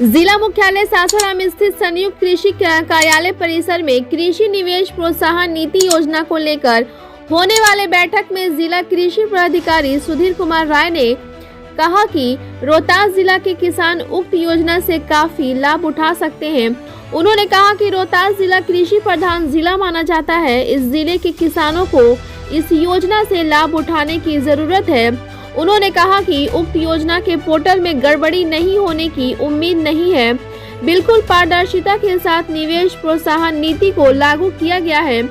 जिला मुख्यालय सासाराम स्थित संयुक्त कृषि कार्यालय परिसर में कृषि निवेश प्रोत्साहन नीति योजना को लेकर होने वाले बैठक में जिला कृषि पदाधिकारी सुधीर कुमार राय ने कहा कि रोहतास जिला के किसान उक्त योजना से काफी लाभ उठा सकते हैं। उन्होंने कहा कि रोहतास जिला कृषि प्रधान जिला माना जाता है। इस जिले के किसानों को इस योजना से लाभ उठाने की जरूरत है। उन्होंने कहा कि उक्त योजना के पोर्टल में गड़बड़ी नहीं होने की उम्मीद नहीं है। बिल्कुल पारदर्शिता के साथ निवेश प्रोत्साहन नीति को लागू किया गया है।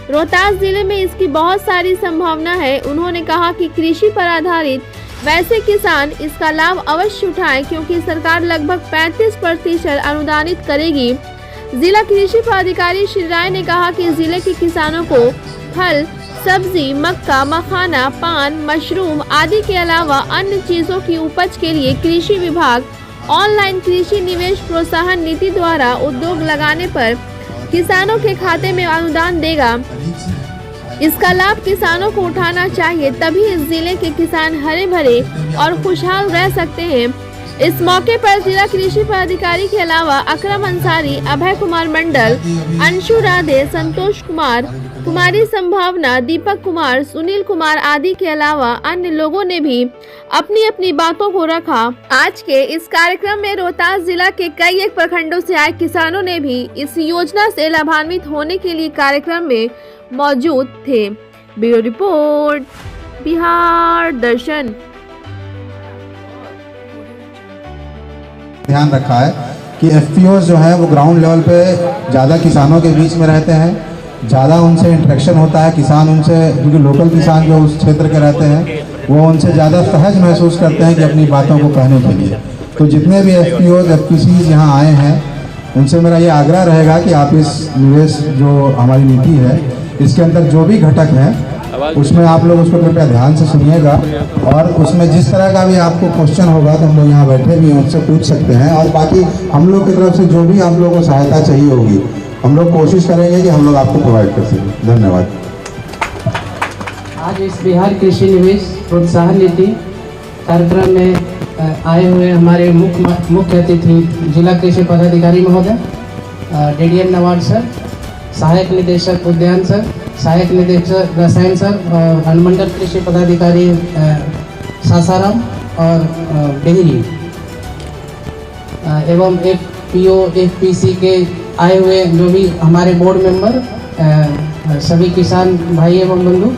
रोहतास जिले में इसकी बहुत सारी संभावना है। उन्होंने कहा कि कृषि पर आधारित वैसे किसान इसका लाभ अवश्य उठाएं, क्योंकि सरकार लगभग 35% अनुदानित करेगी। जिला कृषि पदाधिकारी श्री राय ने कहा कि जिले के किसानों को फल, सब्जी, मक्का, मखाना, पान, मशरूम आदि के अलावा अन्य चीजों की उपज के लिए कृषि विभाग ऑनलाइन कृषि निवेश प्रोत्साहन नीति द्वारा उद्योग लगाने पर किसानों के खाते में अनुदान देगा। इसका लाभ किसानों को उठाना चाहिए, तभी इस जिले के किसान हरे भरे और खुशहाल रह सकते हैं। इस मौके पर जिला कृषि पदाधिकारी के अलावा अकरम अंसारी, अभय कुमार मंडल, अंशु राधे, संतोष कुमार, कुमारी संभावना, दीपक कुमार, सुनील कुमार आदि के अलावा अन्य लोगों ने भी अपनी अपनी बातों को रखा। आज के इस कार्यक्रम में रोहतास जिला के कई एक प्रखंडों से आए किसानों ने भी इस योजना से लाभान्वित होने के लिए कार्यक्रम में मौजूद थे। ब्यूरो रिपोर्ट, बिहार दर्शन। ध्यान रखा है कि एफपीओ जो है वो ग्राउंड लेवल पे ज़्यादा किसानों के बीच में रहते हैं, ज़्यादा उनसे इंटरेक्शन होता है। किसान उनसे, क्योंकि लोकल किसान जो उस क्षेत्र के रहते हैं वो उनसे ज़्यादा सहज महसूस करते हैं कि अपनी बातों को कहने के लिए। तो जितने भी एफपीओ एफपीसीज यहाँ आए हैं उनसे मेरा ये आग्रह रहेगा कि आप इस निवेश जो हमारी नीति है इसके अंदर जो भी घटक है उसमें आप लोग उसको कृपया ध्यान से सुनिएगा, और उसमें जिस तरह का भी आपको क्वेश्चन होगा तो हम लोग यहाँ बैठे भी हैं, उससे पूछ सकते हैं। और बाकी हम लोग की तरफ से जो भी आप लोगों को सहायता चाहिए होगी हम लोग कोशिश करेंगे कि हम लोग आपको प्रोवाइड कर सकें। धन्यवाद। आज इस बिहार कृषि निवेश प्रोत्साहन नीति कार्यक्रम में आए हुए हमारे मुख्य अतिथि जिला कृषि पदाधिकारी महोदय, डीडीएम नवाड सर, सहायक निदेशक उद्यान सर, सहायक निदेशक रसायन सर और अनुमंडल कृषि पदाधिकारी सासाराम और डेहरी एवं एक पीओ एक पीसी के आए हुए जो भी हमारे बोर्ड मेंबर, सभी किसान भाई एवं बंधु,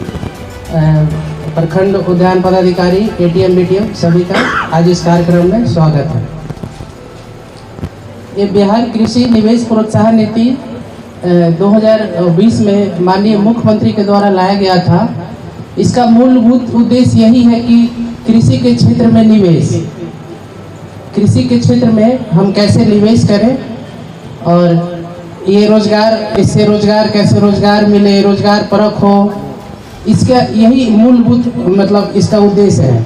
प्रखंड उद्यान पदाधिकारी, एटीएम बीटीएम, सभी का आज इस कार्यक्रम में स्वागत है। ये बिहार कृषि निवेश प्रोत्साहन नीति 2020 में माननीय मुख्यमंत्री के द्वारा लाया गया था। इसका मूलभूत उद्देश्य यही है कि कृषि के क्षेत्र में निवेश, कृषि के क्षेत्र में हम कैसे निवेश करें और ये रोजगार, इससे रोजगार कैसे रोजगार मिले, रोजगार परख हो, इसका यही मूलभूत मतलब इसका उद्देश्य है।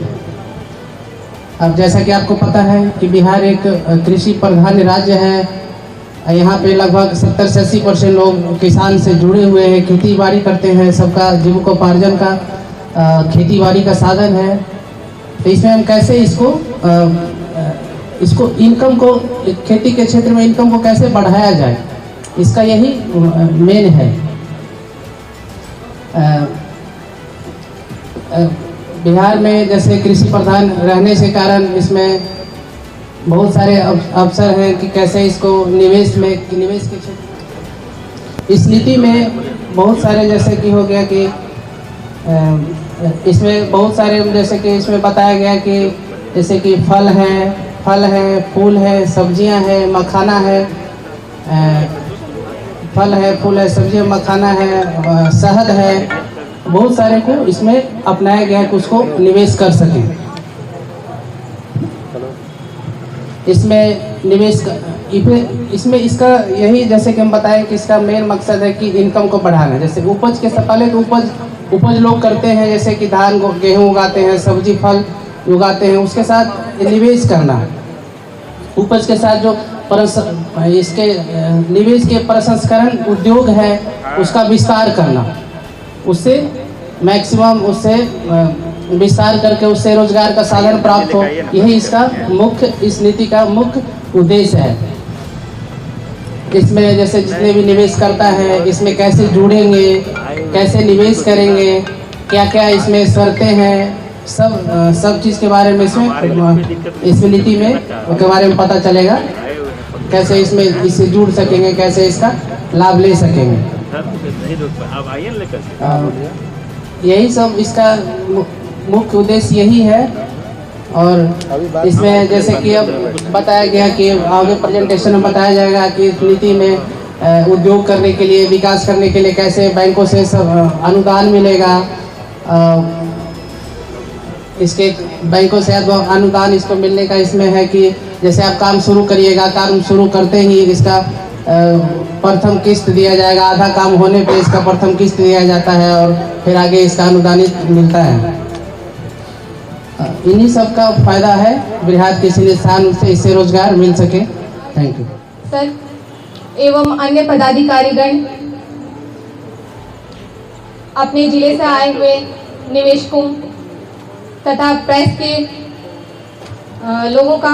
अब जैसा कि आपको पता है कि बिहार एक कृषि प्रधान राज्य है। यहाँ पे लगभग 70 से 80% लोग किसान से जुड़े हुए हैं, खेती बाड़ी करते हैं, सबका जीविकोपार्जन का खेती बाड़ी का साधन है। तो इसमें हम कैसे इसको इनकम को, खेती के क्षेत्र में इनकम को कैसे बढ़ाया जाए, इसका यही मेन है। बिहार में जैसे कृषि प्रधान रहने से कारण इसमें बहुत सारे अवसर हैं कि कैसे इसको निवेश के क्षेत्र, इस नीति में बहुत सारे जैसे कि हो गया कि इसमें बहुत सारे जैसे कि इसमें बताया गया कि जैसे कि फल है, फूल है, सब्जियां हैं, मखाना है, फल है, फूल है, सब्जियां, मखाना है, शहद है, बहुत सारे को इसमें अपनाया गया कि उसको निवेश कर सकें। इसमें निवेश इसमें इसका यही जैसे कि हम बताएं कि इसका मेन मकसद है कि इनकम को बढ़ाना। जैसे उपज के पहले तो उपज लोग करते हैं, जैसे कि धान गेहूं उगाते हैं, सब्जी फल उगाते हैं, उसके साथ निवेश करना, उपज के साथ जो इसके निवेश के प्रसंस्करण उद्योग है उसका विस्तार करना, उससे मैक्सिमम उससे विस्तार करके उससे रोजगार का साधन प्राप्त हो, यही इसका मुख्य, इस नीति का मुख्य उद्देश्य है। इसमें जैसे जितने भी निवेश करता है, इसमें कैसे जुड़ेंगे, कैसे निवेश करेंगे, क्या क्या इसमें शर्तें हैं, सब चीज़ के बारे में इसमें नीति में के बारे में पता चलेगा, कैसे इसमें इससे जुड़ सकेंगे, कैसे इसका लाभ ले सकेंगे। यही सब इसका मुख्य उद्देश्य यही है। और इसमें जैसे कि अब बताया गया कि आगे प्रेजेंटेशन में बताया जाएगा कि इस नीति में उद्योग करने के लिए, विकास करने के लिए कैसे बैंकों से सब अनुदान मिलेगा। इसके बैंकों से अनुदान इसको मिलने का इसमें है कि जैसे आप काम शुरू करिएगा, काम शुरू करते ही इसका प्रथम किस्त दिया जाएगा, आधा काम होने पे इसका प्रथम किस्त दिया जाता है और फिर आगे इसका अनुदानित मिलता है। इन्हीं सब का फायदा है बिहार के किसी स्थान से, इससे रोजगार मिल सके। थैंक यू सर एवं अन्य पदाधिकारीगण, अपने जिले से आए हुए निवेशकों तथा प्रेस के लोगों का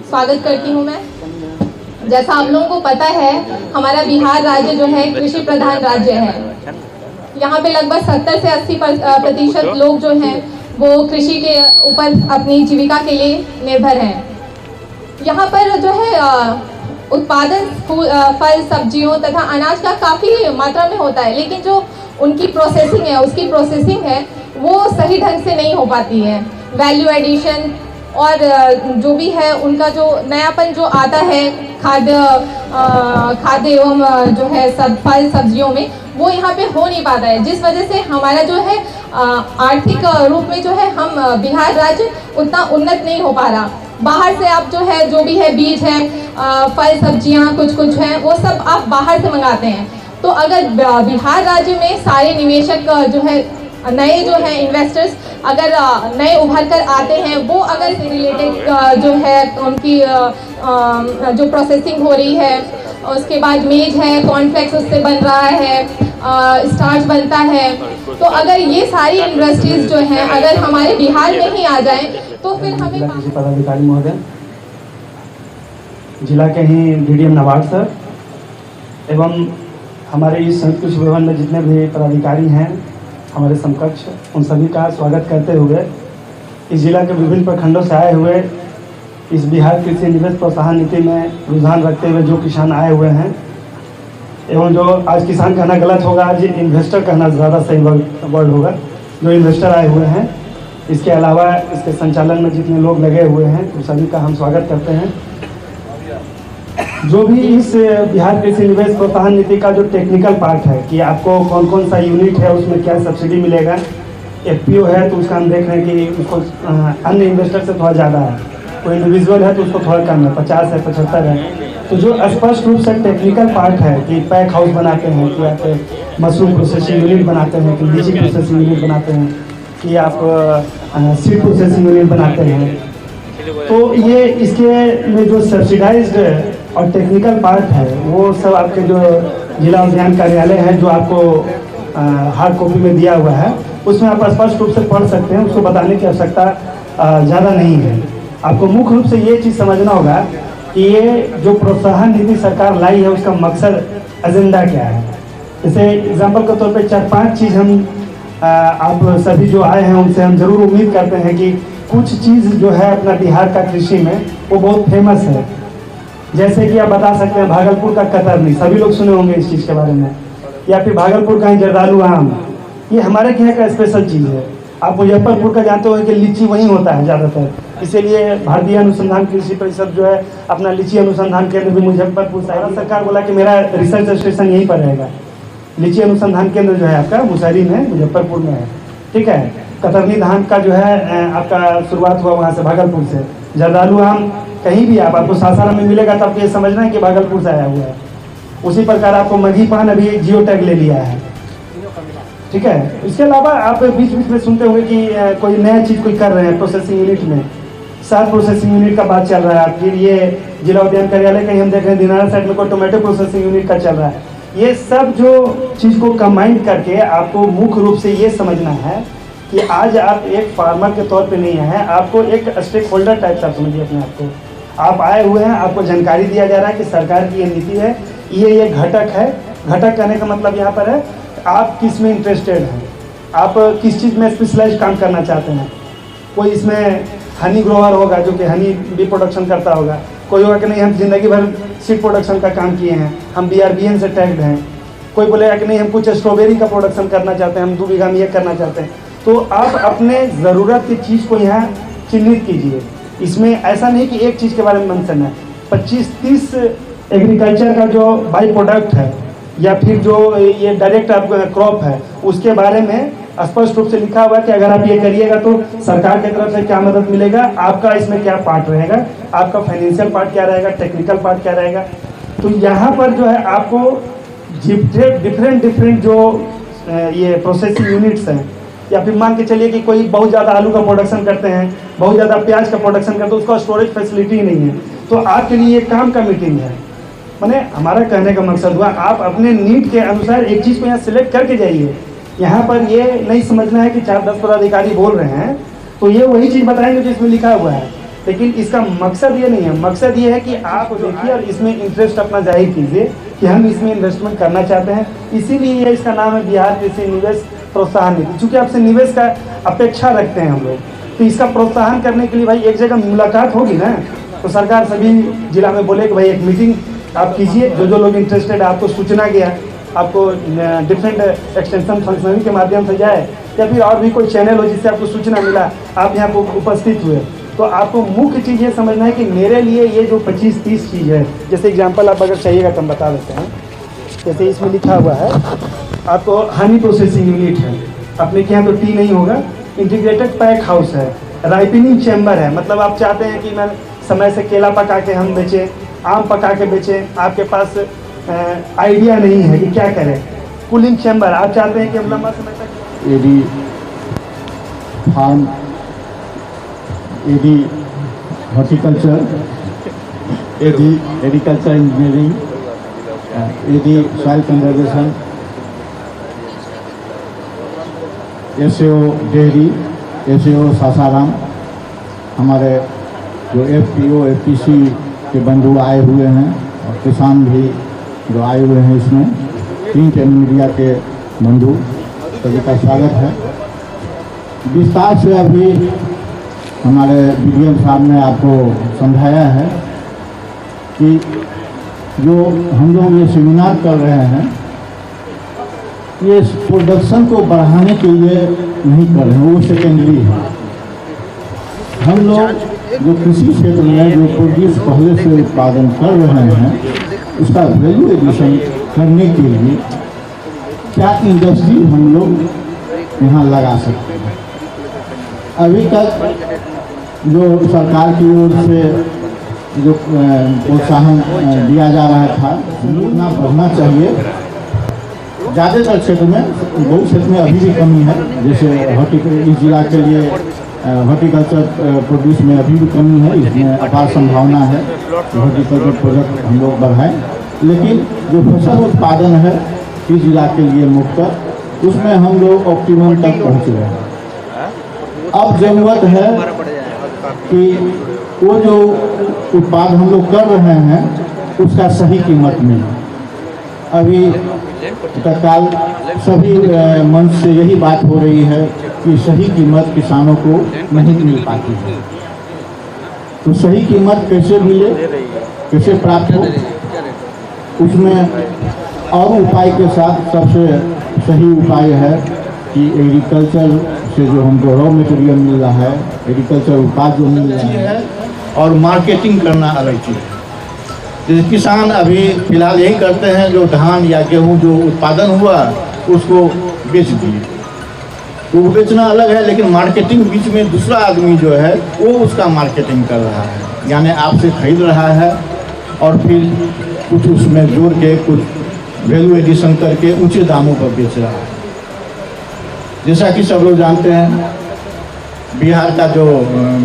स्वागत करती हूं मैं। जैसा आप लोगों को पता है, हमारा बिहार राज्य जो है कृषि प्रधान राज्य है। यहाँ पे लगभग 70 से 80% लोग जो हैं वो कृषि के ऊपर अपनी जीविका के लिए निर्भर हैं। यहाँ पर जो है उत्पादन फल, सब्जियों तथा अनाज का काफ़ी मात्रा में होता है, लेकिन जो उनकी प्रोसेसिंग है, उसकी प्रोसेसिंग है वो सही ढंग से नहीं हो पाती है। वैल्यू एडिशन और जो भी है उनका जो नयापन जो आता है खाद्य एवं जो है सब फल सब्जियों में, वो यहाँ पे हो नहीं पाता है, जिस वजह से हमारा जो है आर्थिक रूप में जो है हम बिहार राज्य उतना उन्नत नहीं हो पा रहा। बाहर से आप जो है जो भी है बीज है, फल सब्जियाँ कुछ हैं, वो सब आप बाहर से मंगाते हैं। तो अगर बिहार राज्य में सारे निवेशक जो है नए जो है इन्वेस्टर्स अगर नए उभर कर आते हैं, वो अगर से रिलेटेड जो है उनकी जो प्रोसेसिंग हो रही है, उसके बाद मेज है, कॉर्नफ्लेक्स उससे बन रहा है, स्टार्च बनता है, तो अगर ये सारी इंडस्ट्रीज जो हैं अगर हमारे बिहार में ही आ जाएं तो फिर हमें कृषि पदाधिकारी महोदय, जिला के ही डीडीएम नवाब सर एवं हमारे इस संयुक्त कृषि भवन में जितने भी पदाधिकारी हैं हमारे समकक्ष, उन सभी का स्वागत करते हुए इस जिला के विभिन्न प्रखंडों से आए हुए इस बिहार कृषि निवेश प्रोत्साहन नीति में रुझान रखते हुए जो किसान आए हुए हैं, एवं जो आज किसान कहना गलत होगा, आज इन्वेस्टर कहना ज़्यादा सही वर्ड होगा, जो इन्वेस्टर आए हुए हैं, इसके अलावा इसके संचालन में जितने लोग लगे हुए हैं उन सभी का हम स्वागत करते हैं। जो भी इस बिहार कृषि निवेश प्रोत्साहन नीति का जो टेक्निकल पार्ट है कि आपको कौन कौन सा यूनिट है, उसमें क्या सब्सिडी मिलेगा, एफपीओ है तो उसका हम देख रहे हैं कि उसको अन्य इन्वेस्टर से थोड़ा ज़्यादा है, कोई इंडिविजुअल है तो उसको थोड़ा कम है, 50 है, 75 है। तो जो स्पष्ट रूप से टेक्निकल पार्ट है कि पैक हाउस बनाते हैं, कि आप मशरूम प्रोसेसिंग यूनिट बनाते हैं, कि लीची प्रोसेसिंग यूनिट बनाते हैं, कि आप सीड प्रोसेसिंग यूनिट बनाते हैं, तो ये इसके में जो सब्सिडाइज्ड और टेक्निकल पार्ट है वो सब आपके जो जिला उद्यान कार्यालय है जो आपको हार्ड कॉपी में दिया हुआ है, उसमें आप स्पष्ट रूप से पढ़ सकते हैं, उसको बताने की आवश्यकता ज़्यादा नहीं है। आपको मुख्य रूप से ये चीज़ समझना होगा कि ये जो प्रोत्साहन नीति सरकार लाई है उसका मकसद एजेंडा क्या है। जैसे एग्जाम्पल के तौर पे 4-5 चीज़ हम आप सभी जो आए हैं उनसे हम जरूर उम्मीद करते हैं कि कुछ चीज़ जो है अपना बिहार का कृषि में वो बहुत फेमस है। जैसे कि आप बता सकते हैं भागलपुर का कतरनी, सभी लोग सुने होंगे इस चीज़ के बारे में, या फिर भागलपुर का ही जर्दालू आम, ये हमारे यहाँ का स्पेशल चीज़ है। आप मुजफ्फरपुर का जानते हो कि लीची वहीं होता है ज़्यादातर, इसीलिए भारतीय अनुसंधान कृषि परिषद जो है अपना लीची अनुसंधान केंद्र भी मुजफ्फरपुर से, सरकार बोला कि मेरा रिसर्च स्टेशन यहीं पर रहेगा। लीची अनुसंधान केंद्र जो है आपका मुसहरी में मुजफ्फरपुर में है, ठीक है। कतरनी धान का जो है आपका शुरुआत हुआ वहाँ से भागलपुर से। जर्दालू आम कहीं भी आपको सासाराम में मिलेगा तो आपको ये समझना है कि भागलपुर से आया हुआ है। उसी प्रकार आपको मघी पान अभी जियो टैग ले लिया है, ठीक है। इसके अलावा आप बीच बीच में सुनते होंगे कि कोई नया चीज़ कोई कर रहे हैं प्रोसेसिंग यूनिट में, 7 प्रोसेसिंग यूनिट का बात चल रहा है। फिर ये जिला उद्यान कार्यालय कहीं हम देख रहे हैं दिनारा साइड में कोई टोमेटो प्रोसेसिंग यूनिट का चल रहा है। ये सब जो चीज़ को कंबाइन करके आपको मुख्य रूप से ये समझना है कि आज आप एक फार्मर के तौर पे नहीं हैं, आपको एक स्टेक होल्डर टाइप से समझिए अपने आप को। आप आए हुए हैं, आपको जानकारी दिया जा रहा है कि सरकार की ये नीति है, ये घटक है। घटक कहने का मतलब यहाँ पर है आप किस में इंटरेस्टेड हैं, आप किस चीज़ में स्पेशलाइज काम करना चाहते हैं। कोई इसमें हनी ग्रोवर होगा जो कि हनी बी प्रोडक्शन करता होगा, कोई होगा कि नहीं हम जिंदगी भर सीड प्रोडक्शन का काम किए हैं, हम BRBN से टैग्ड हैं, कोई बोलेगा कि नहीं हम कुछ स्ट्रॉबेरी का प्रोडक्शन करना चाहते हैं, हम 2 बीघा में ये करना चाहते हैं। तो आप अपने ज़रूरत की चीज़ को यहाँ चिन्हित कीजिए। इसमें ऐसा नहीं कि एक चीज़ के बारे में मेंशन है, 25-30 एग्रीकल्चर का जो बाई प्रोडक्ट है या फिर जो ये डायरेक्ट आपका क्रॉप है उसके बारे में स्पष्ट रूप से लिखा हुआ है कि अगर आप ये करिएगा तो सरकार की तरफ से क्या मदद मिलेगा, आपका इसमें क्या पार्ट रहेगा, आपका फाइनेंशियल पार्ट क्या रहेगा, टेक्निकल पार्ट क्या रहेगा। तो यहाँ पर जो है आपको डिफरेंट जो ये प्रोसेसिंग यूनिट्स हैं, या फिर मान के चलिए कि कोई बहुत ज़्यादा आलू का प्रोडक्शन करते हैं, बहुत ज़्यादा प्याज का प्रोडक्शन करते हैं, उसका स्टोरेज फैसिलिटी नहीं है, तो आपके लिए ये काम का मीटिंग है। मैंने हमारा कहने का मकसद हुआ आप अपने नीड के अनुसार एक चीज़ को यहाँ सिलेक्ट करके जाइए। यहाँ पर ये नहीं समझना है कि 4-10 पदाधिकारी बोल रहे हैं तो ये वही चीज़ बताएंगे जो इसमें लिखा हुआ है, लेकिन इसका मकसद ये नहीं है। मकसद ये है कि आप देखिए और इसमें इंटरेस्ट अपना जाहिर कीजिए कि हम इसमें इन्वेस्टमेंट करना चाहते हैं। इसीलिए इसका नाम है बिहार कृषि निवेश प्रोत्साहन नीति। चूँकि आपसे निवेश का अपेक्षा रखते हैं हम लोग, तो इसका प्रोत्साहन करने के लिए भाई एक जगह मुलाकात होगी ना, तो सरकार सभी जिला में बोले कि भाई एक मीटिंग आप कीजिए, जो लोग इंटरेस्टेड है आपको सूचना गया, आपको डिफरेंट एक्सटेंशन फंक्शनरी के माध्यम से जाए या फिर और भी कोई चैनल हो जिससे आपको सूचना मिला, आप यहाँ पर उपस्थित हुए, तो आपको मुख्य चीज़ ये समझना है कि मेरे लिए ये जो 25-30 चीज़ है, जैसे एग्जांपल आप अगर चाहिएगा तो हम बता देते हैं। जैसे इसमें लिखा हुआ है आपको हनी प्रोसेसिंग यूनिट है, अपने के यहाँ तो टी नहीं होगा, इंटीग्रेटेड पैक हाउस है, राइपनिंग चैम्बर है, मतलब आप चाहते हैं कि मैं समय से केला पका के हम बेचें, आम पका के बेचें, आपके पास आइडिया नहीं है कि क्या करें। कूलिंग चैम्बर, आप चाहते हैं कि हम लंबा समय तक AD farm, AD horticulture, AD agriculture engineering, AD soil conservation, SAO dairy, SAO Sasaram, हमारे जो FPO FPC के बंधु आए हुए हैं और किसान भी जो आए हुए हैं, इसमें प्रिंट एंड मीडिया के बंधु सभी का स्वागत है। विस्तार से अभी हमारे BDM साहब ने आपको समझाया है कि जो हम लोग ये सेमिनार कर रहे हैं ये प्रोडक्शन को बढ़ाने के लिए नहीं कर रहे हैं, वो सेकेंडरी है। हम लोग जो कृषि क्षेत्र में जो प्रोड्यूस पहले से उत्पादन कर रहे हैं उसका वैल्यू एडिशन करने के लिए क्या इंडस्ट्री हम लोग यहाँ लगा सकते हैं। अभी तक जो सरकार की ओर से जो प्रोत्साहन दिया जा रहा था उतना बढ़ना चाहिए। ज़्यादातर क्षेत्र में, बहुत क्षेत्र में अभी भी कमी है, जैसे इस जिला के लिए हॉर्टिकल्चर प्रोड्यूस में अभी भी कमी है, इसमें अपार संभावना है कि हॉर्टिकल्चर प्रोडक्ट हम लोग बढ़ाएं। लेकिन जो फसल उत्पादन है इस जिला के लिए मुख्य, उसमें हम लोग ऑप्टिमम तक पहुँच गए हैं। अब ज़रूरत है कि वो जो उत्पाद हम लोग कर रहे हैं उसका सही कीमत मिले। अभी तत्काल सभी मंच से यही बात हो रही है कि सही कीमत किसानों को नहीं मिल पाती है। तो सही कीमत कैसे मिले, कैसे प्राप्त हो, उसमें और उपाय के साथ सबसे सही उपाय है कि एग्रीकल्चर से जो हमको रॉ मटेरियल मिल रहा है, एग्रीकल्चर उत्पाद जो मिल रहा है, और मार्केटिंग करना अलग चीज़ है। जैसे किसान अभी फिलहाल यही करते हैं, जो धान या गेहूं जो उत्पादन हुआ उसको बेच दिए, तो वो बेचना अलग है, लेकिन मार्केटिंग बीच में दूसरा आदमी जो है वो उसका मार्केटिंग कर रहा है, यानी आपसे खरीद रहा है और फिर कुछ उसमें जोड़ के कुछ वैल्यू एडिशन करके ऊंचे दामों पर बेच रहा है। जैसा कि सब लोग जानते हैं बिहार का जो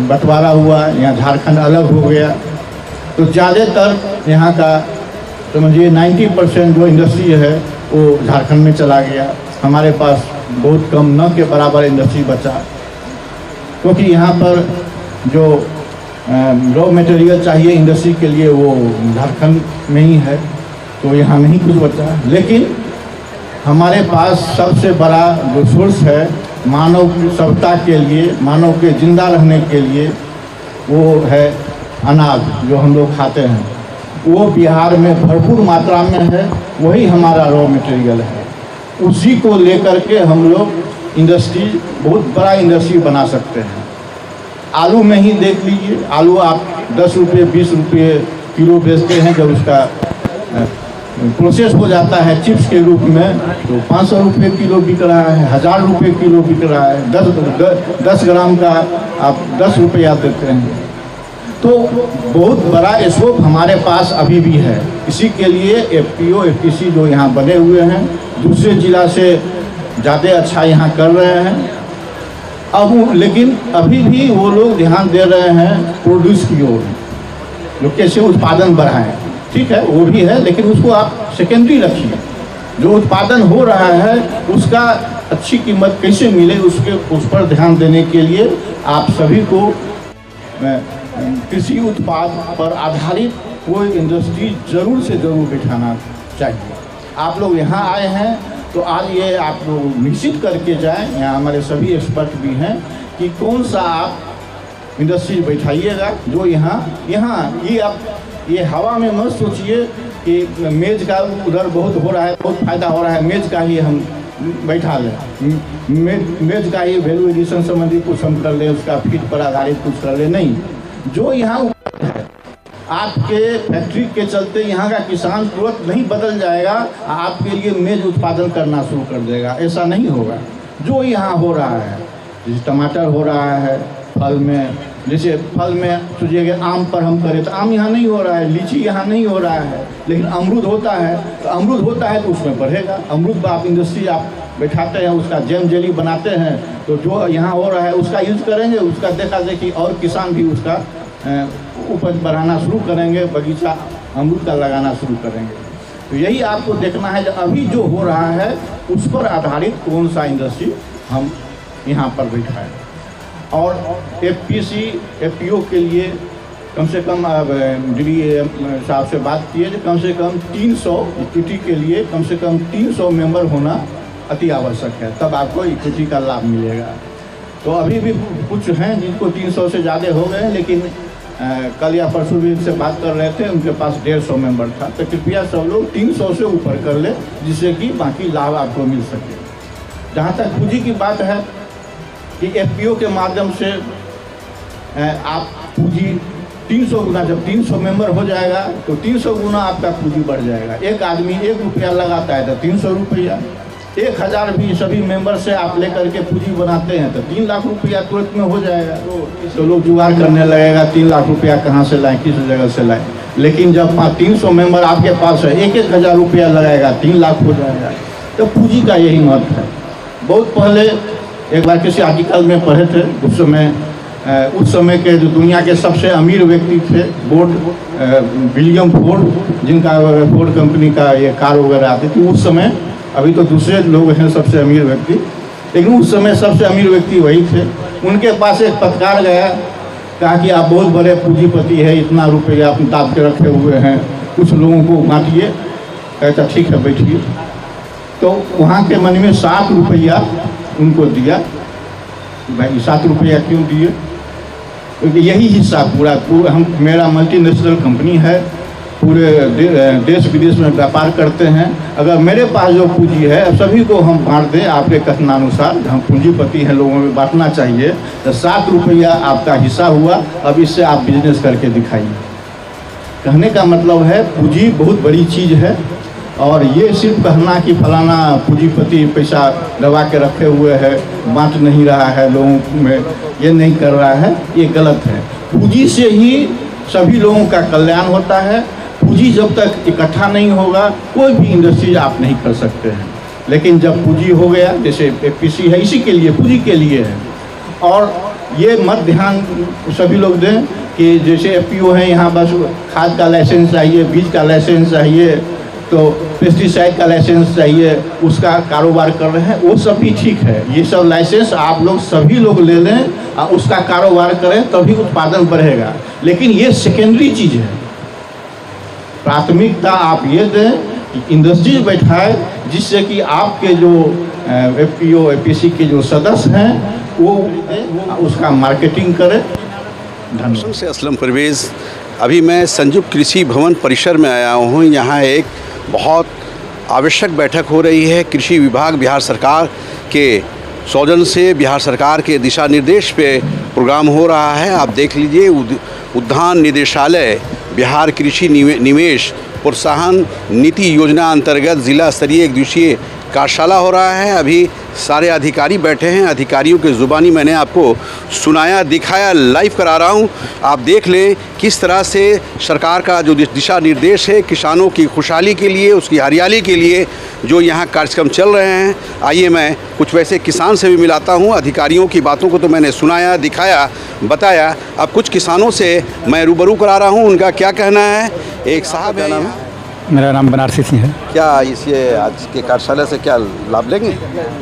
बंटवारा हुआ, यहाँ झारखंड अलग हो गया, तो ज़्यादातर यहाँ का समझिए 90% जो इंडस्ट्री है वो झारखंड में चला गया। हमारे पास बहुत कम, न के बराबर इंडस्ट्री बचा, क्योंकि यहाँ पर जो रॉ मटेरियल चाहिए इंडस्ट्री के लिए वो झारखंड में ही है, तो यहाँ नहीं कुछ बचा। लेकिन हमारे पास सबसे बड़ा जो सोर्स है मानव सभ्यता के लिए, मानव के जिंदा रहने के लिए, वो है अनाज जो हम लोग खाते हैं। वो बिहार में भरपूर मात्रा में है, वही हमारा रॉ मटेरियल है। उसी को लेकर के हम लोग इंडस्ट्री, बहुत बड़ा इंडस्ट्री बना सकते हैं। आलू में ही देख लीजिए, आलू आप 10 रुपये 20 रुपये किलो बेचते हैं, जब उसका प्रोसेस हो जाता है चिप्स के रूप में तो 500 रुपये किलो बिक रहा है, 1000 रुपये किलो बिक रहा है। 10 ग्राम का आप 10 रुपया देते हैं। तो बहुत बड़ा स्कोप हमारे पास अभी भी है। इसी के लिए एफपीओ एफपीसी जो यहाँ बने हुए हैं, दूसरे जिला से ज़्यादा अच्छा यहाँ कर रहे हैं। अब लेकिन अभी भी वो लोग ध्यान दे रहे हैं प्रोड्यूस की ओर, जो कैसे उत्पादन बढ़ाएं। ठीक है, वो भी है, लेकिन उसको आप सेकेंडरी रखिए। जो उत्पादन हो रहा है उसका अच्छी कीमत कैसे मिले, उस पर ध्यान देने के लिए आप सभी को कृषि उत्पाद पर आधारित कोई इंडस्ट्री ज़रूर से ज़रूर बिठाना चाहिए। आप लोग यहाँ आए हैं तो आज ये आप लोग निश्चित करके जाएं, यहाँ हमारे सभी एक्सपर्ट भी हैं, कि कौन सा आप इंडस्ट्री बैठाइएगा जो यहाँ ये हवा में मत सोचिए कि मेज का उधर बहुत हो रहा है, बहुत फायदा हो रहा है, मेज का ही हम बैठा लें, मेज का ही वैल्यू एडिशन संबंधी कुछ हम कर लें, उसका फीड पर आधारित कुछ कर लें। नहीं, जो यहाँ उपलब्ध है, आपके फैक्ट्री के चलते यहाँ का किसान तुरंत नहीं बदल जाएगा, आपके लिए मेज उत्पादन करना शुरू कर देगा, ऐसा नहीं होगा। जो यहाँ हो रहा है, जैसे टमाटर हो रहा है, फल में, जैसे फल में सोचिएगा आम पर हम करें तो आम यहाँ नहीं हो रहा है, लीची यहाँ नहीं हो रहा है, लेकिन अमरूद होता है तो उसमें बढ़ेगा। अमरूद पर आप इंडस्ट्री आप बैठाते हैं, उसका जैम जेली बनाते हैं, तो जो यहाँ हो रहा है उसका यूज करेंगे, उसका देखा देखी और किसान भी उसका उपज बढ़ाना शुरू करेंगे, बगीचा अमरूद का लगाना शुरू करेंगे। तो यही आपको देखना है, अभी जो हो रहा है उस पर आधारित कौन सा इंडस्ट्री हम यहाँ पर बैठाएं। और एफपीसी एफपीओ के लिए कम से कम डी साहब से बात किए, कम से कम 300 इक्विटी के लिए कम से कम 300 मेंबर होना अति आवश्यक है, तब आपको इक्विटी का लाभ मिलेगा। तो अभी भी कुछ हैं जिनको 300 से ज़्यादा हो गए, लेकिन कल या परसों भी इनसे बात कर रहे थे, उनके पास 150 मेंबर था। तो कृपया सब लोग 300 से ऊपर कर ले, जिससे कि बाकी लाभ आपको मिल सके। जहाँ तक पूंजी की बात है कि एफपीओ के माध्यम से आप पूंजी 300 गुना, जब 300 मेंबर हो जाएगा तो 300 गुना आपका पूंजी बढ़ जाएगा। एक आदमी 1 रुपया लगाता है तो 300 रुपया, 1000 भी सभी मेंबर से आप लेकर के पूंजी बनाते हैं तो 3 लाख रुपया तुरंत में हो जाएगा। तो लोग जुगाड़ करने लगेगा 3 लाख रुपया कहाँ से लाएं, किस जगह से लाएं। लेकिन जब 300 मेंबर आपके पास है, 1,000 रुपया लगाएगा, 3 लाख हो जाएगा। तो पूंजी का यही महत्व है। बहुत पहले एक बार किसी आर्टिकल में पढ़े थे, उस समय के जो दुनिया के सबसे अमीर व्यक्ति थे विलियम फोर्ड, जिनका फोर्ड कंपनी का ये कार वगैरह आती थी उस समय। अभी तो दूसरे लोग हैं सबसे अमीर व्यक्ति, लेकिन उस समय सबसे अमीर व्यक्ति वही थे। उनके पास एक पत्रकार गया, कहा कि आप बहुत बड़े पूंजीपति है, इतना रुपया आप दाब के रखे हुए हैं, कुछ लोगों को बांटिए। कहता ठीक है बैठिए। तो वहाँ के मन में 7 रुपया उनको दिया। भाई 7 रुपया क्यों दिए? क्योंकि यही हिस्सा पूरा मेरा मल्टीनेशनल कंपनी है, पूरे देश विदेश में व्यापार करते हैं। अगर मेरे पास जो पूंजी है सभी को हम बांट दें, आपके कथनानुसार हम पूंजीपति हैं, लोगों में बांटना चाहिए, तो 7 रुपया आपका हिस्सा हुआ। अब इससे आप बिजनेस करके दिखाइए। कहने का मतलब है पूंजी बहुत बड़ी चीज़ है, और ये सिर्फ कहना कि फलाना पूंजीपति पैसा दबा के रखे हुए है, बांट नहीं रहा है लोगों में, ये नहीं कर रहा है, ये गलत है। पूंजी से ही सभी लोगों का कल्याण होता है। पूंजी जब तक इकट्ठा नहीं होगा कोई भी इंडस्ट्री आप नहीं कर सकते हैं। लेकिन जब पूंजी हो गया, जैसे एफपीसी है, इसी के लिए पूंजी के लिए है। और ये मत ध्यान सभी लोग दें कि जैसे एफपीओ है, यहाँ बस खाद का लाइसेंस चाहिए, बीज का लाइसेंस चाहिए, तो पेस्टिसाइड का लाइसेंस चाहिए, उसका कारोबार कर रहे हैं, वो सब भी ठीक है। ये सब लाइसेंस आप लोग सभी लोग ले लें और उसका कारोबार करें, तभी उत्पादन बढ़ेगा। लेकिन ये सेकेंडरी चीज़ है। प्राथमिकता आप ये दें कि इंडस्ट्री बैठाए, जिससे कि आपके जो FPO APC के जो सदस्य हैं वो उसका मार्केटिंग करें। धनसुर से असलम परवेज़। अभी मैं संयुक्त कृषि भवन परिसर में आया हूँ। यहाँ एक बहुत आवश्यक बैठक हो रही है। कृषि विभाग बिहार सरकार के सौजन्य से, बिहार सरकार के दिशा निर्देश पे प्रोग्राम हो रहा है। आप देख लीजिए, उद्यान निदेशालय बिहार कृषि निवेश प्रोत्साहन नीति योजना अंतर्गत जिला स्तरीय एक दिवसीय कार्यशाला हो रहा है। अभी सारे अधिकारी बैठे हैं। अधिकारियों के ज़ुबानी मैंने आपको सुनाया, दिखाया, लाइव करा रहा हूं। आप देख लें किस तरह से सरकार का जो दिशा निर्देश है किसानों की खुशहाली के लिए, उसकी हरियाली के लिए जो यहाँ कार्यक्रम चल रहे हैं। आइए मैं कुछ वैसे किसान से भी मिलाता हूँ। अधिकारियों की बातों को तो मैंने सुनाया, दिखाया, बताया। अब कुछ किसानों से मैं रूबरू करा रहा हूँ, उनका क्या कहना है। एक साहब है, नाम है? मेरा नाम बनारसी सिंह है। क्या इसे आज के कार्यशाला से क्या लाभ लेंगे?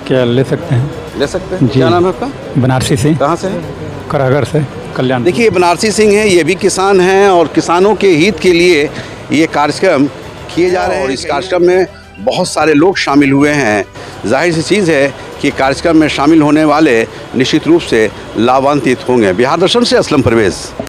क्या ले सकते हैं? ले सकते हैं। जी। क्या नाम है आपका? बनारसी सिंह। कहाँ से है? करागढ़ से, कल्याण। देखिए, बनारसी सिंह है, ये भी किसान हैं और किसानों के हित के लिए ये कार्यक्रम किए जा रहे हैं और इस कार्यक्रम में बहुत सारे लोग शामिल हुए हैं। जाहिर सी चीज़ है कि कार्यक्रम में शामिल होने वाले निश्चित रूप से लाभान्वित होंगे। बिहार दर्शन से असलम परवेज़।